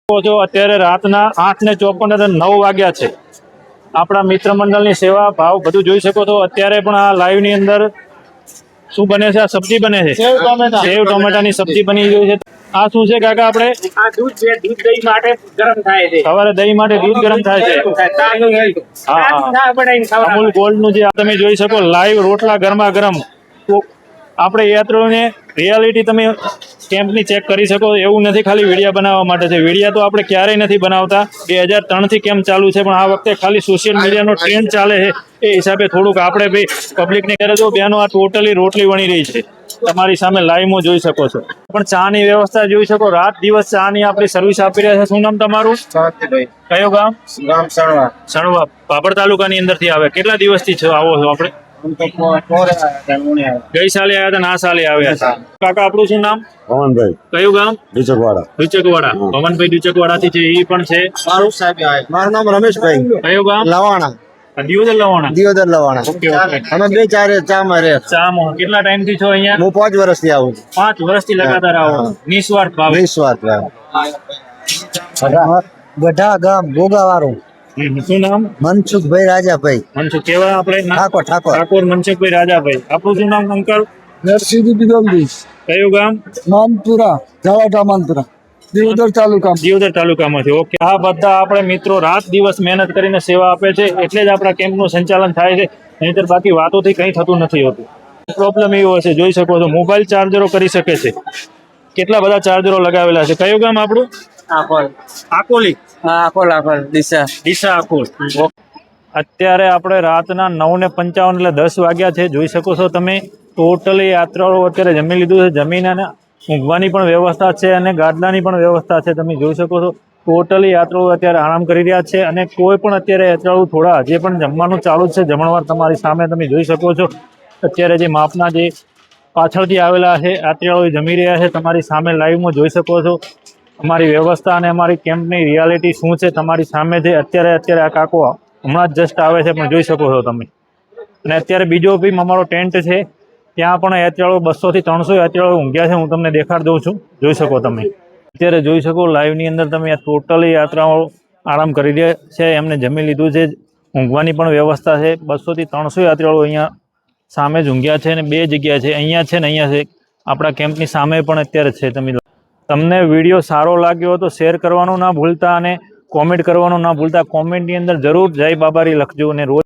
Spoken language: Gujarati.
જો અત્યારે રાતના 8:54 વાગ્યા છે। આપણા મિત્ર મંડળની સેવા ભાવ બધું જોઈ શકો છો। અત્યારે પણ આ લાઈવ ની અંદર શું બને છે? આ સબ્જી બને છે, સેવ ટોમેટાની સબ્જી બની ગઈ છે। આ શું છે કાકા? આપણે આ દૂધ છે, દૂધ દહીં માટે ગરમ થાય છે। સવારે દહીં માટે દૂધ ગરમ થાય છે। હા, અમૂલ ગોલ્ડ નું જે તમે જોઈ શકો લાઈવ રોટલા ગરમા ગરમ। તો આપણે યાત્રીઓને રિયાલિટી તમે કેમ્પની ચેક કરી શકો। એવું નથી ખાલી વિડીયા બનાવવા માટે છે। વિડીયા તો આપણે ક્યારેય નથી બનાવતા। 2003 થી કેમ્પ ચાલુ છે, પણ આ વખતે ખાલી સોશિયલ મીડિયાનો ટ્રેન્ડ ચાલે છે એ હિસાબે થોડુંક આપણે ભાઈ પબ્લિકને કરે તો બેનો આ ટોટલી રોટલી વણી રહી છે, તમારી સામે લાઈવમાં જોઈ શકો છો। પણ ચાની વ્યવસ્થા જોઈ શકો, રાત દિવસ ચાની આપણી સર્વિસ આપી રહ્યા છે। શું નામ તમારું? કયો ગામ? ગામ સણવા। સણવા પાપડ તાલુકાની અંદર થી આવે। કેટલા દિવસથી છો આવો છો આપણે? ગઈ સાલે આવ્યા હતા, આ સાલે આવ્યા હતા। કાકા આપણું શું નામ? ભવનભાઈ કયું ગામ? રીચકવાડા। રીચકવાડા। ભવનભાઈ રીચકવાડા થી છે, એ પણ છે। મારું નામ રમેશભાઈ કયું ગામ? લવાણા। દિયોદર લવાણા। દિયોદર લવાણા। Okay okay. અમે બે ચાર ચામાં રહે। ચામાં કેટલા ટાઈમ થી છો અહીંયા? હું 5 વર્ષથી આવું છું। 5 વર્ષથી લગાતાર આવો, નિસ્વાર્થ ભાવે। નિસ્વાર્થ ગઢા ગામ ગોગાવાળું। શું નામ? મનસુખભાઈ રાજાભાઈ। મનસુખ કેવા આપણે? ઠાકોર ઠાકોર મનસુખભાઈ રાજાભાઈ। આપણું શું નામ અંકલ? નરસિંહ બિદલજી। કયું ગામ? માનપુરા ઝાલાટા માનપુરા દિયોદર તાલુકા। દિયોદર તાલુકામાંથી। ઓકે। આ બધા આપણે મિત્રો રાત દિવસ મહેનત કરીને સેવા આપે છે, એટલે જ આપણા કેમ્પનું સંચાલન થાય છે, નહીંતર બાકી વાતોથી કંઈ થતું નથી હોતું। પ્રોબ્લેમ એવો હશે, જોઈ શકો છો મોબાઈલ ચાર્જરો કરી શકે છે, કેટલા બધા ચાર્જરો લગાવેલા છે। કયું ગામ આપણું? આકોલ। આકોલી। આકોલ આકોલ ડીસા। ડીસા આકોલ। અત્યારે આપણે રાતના 9:55 એટલે 10 વાગ્યા છે, જોઈ શકો છો તમે। ટોટલી યાત્રાળુઓ અત્યારે જમી લીધું છે, જમીન અને ઊંઘવાની પણ વ્યવસ્થા છે અને ગાદલાની પણ વ્યવસ્થા છે, તમે જોઈ શકો છો। ટોટલી યાત્રાળુઓ અત્યારે આરામ કરી રહ્યા છે અને કોઈ પણ અત્યારે યાત્રાળુ થોડા હજી પણ જમવાનું ચાલુ જ છે। જમણવાર તમારી સામે તમે જોઈ શકો છો। અત્યારે જે માપના જે પાછળથી આવેલા છે યાત્રાળુઓ જમી રહ્યા છે, તમારી સામે લાઈવમાં જોઈ શકો છો। અમારી વ્યવસ્થા અને અમારી કેમ્પની રિયાલિટી શું છે તમારી સામે છે। અત્યારે આ કાકો હમણાં જ જસ્ટ આવે છે, પણ જોઈ શકો છો તમે। અને અત્યારે બીજો બી અમારો ટેન્ટ છે, ત્યાં પણ યાત્રાળુઓ 200 થી 300 યાત્રાળુઓ ઊંઘ્યા છે। હું તમને દેખાડ દઉં છું, જોઈ શકો તમે। અત્યારે જોઈ શકો લાઈવની અંદર તમે આ ટોટલી યાત્રાઓ આરામ કરી રહ્યા છે, એમને જમી લીધું છે, ઊંઘવાની પણ વ્યવસ્થા છે। 200 થી 300 યાત્રાળુઓ અહીંયા સામે જ ઊંઘ્યા છે અને બે જગ્યા છે, અહીંયા છે ને અહીંયા છે, આપણા કેમ્પની સામે પણ અત્યારે છે। તમને વિડીયો સારો લાગ્યો હોય તો શેર કરવાનું ના ભૂલતા અને કોમેન્ટ કરવાનું ના ભૂલતા। કોમેન્ટની અંદર જરૂર જય બાબારી લખજો અને રોજ